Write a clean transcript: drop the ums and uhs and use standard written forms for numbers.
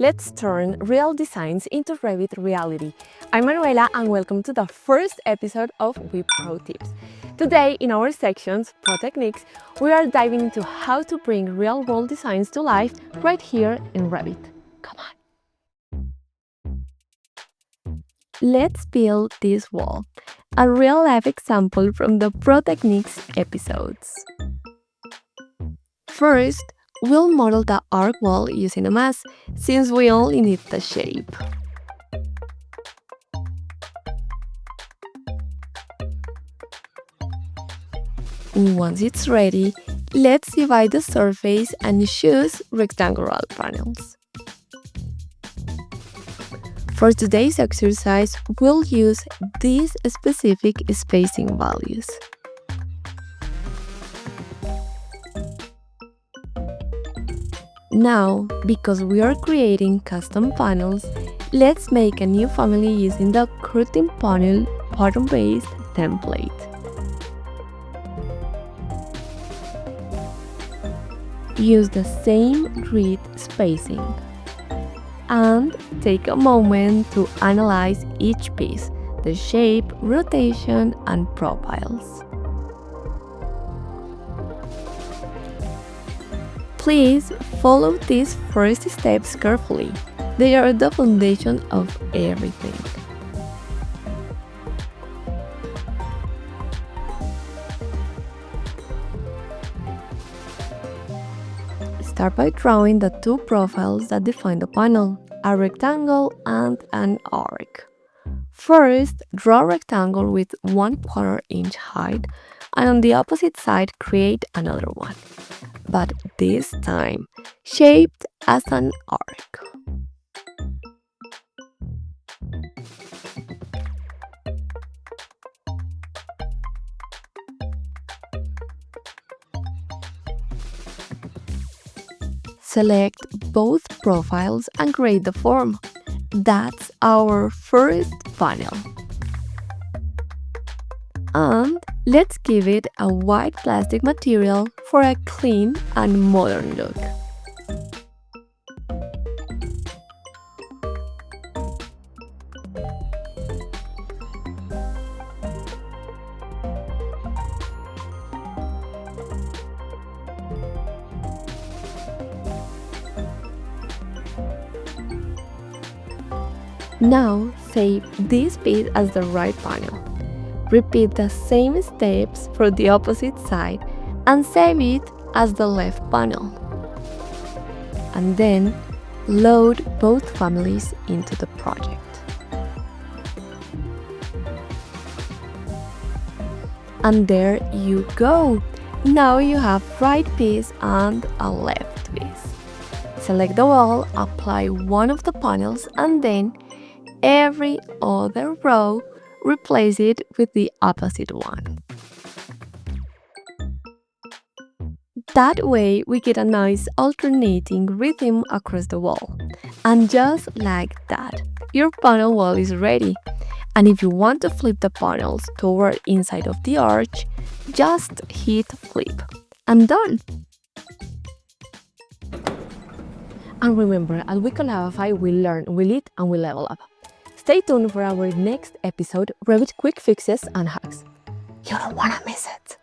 Let's turn real designs into Revit reality. I'm Manuela and welcome to the first episode of WeProTips. Today in our sections, Pro Techniques, we are diving into how to bring real-world designs to life right here in Revit. Come on! Let's build this wall, a real-life example from the Pro Techniques episodes. First, we'll model the arc wall using a mass, since we only need the shape. Once it's ready, let's divide the surface and choose rectangular panels. For today's exercise, we'll use these specific spacing values. Now, because we are creating custom panels, let's make a new family using the curtain panel pattern-based template. Use the same grid spacing. And take a moment to analyze each piece, the shape, rotation, and profiles. Please follow these first steps carefully. They are the foundation of everything. Start by drawing the two profiles that define the panel, a rectangle and an arc. First, draw a rectangle with 1/4 inch height, and on the opposite side create another one, but this time shaped as an arc. Select both profiles and create the form. That's our first panel. And let's give it a white plastic material for a clean and modern look. Now save this piece as the right panel. Repeat the same steps for the opposite side and save it as the left panel. And then load both families into the project. And there you go! Now you have right piece and a left piece. Select the wall, apply one of the panels, and then every other row, replace it with the opposite one. That way, we get a nice alternating rhythm across the wall. And just like that, your panel wall is ready. And if you want to flip the panels toward inside of the arch, just hit flip. And done! And remember, at WeCollabify, we learn, we lead, and we level up. Stay tuned for our next episode, Revit quick fixes and hacks. You don't want to miss it.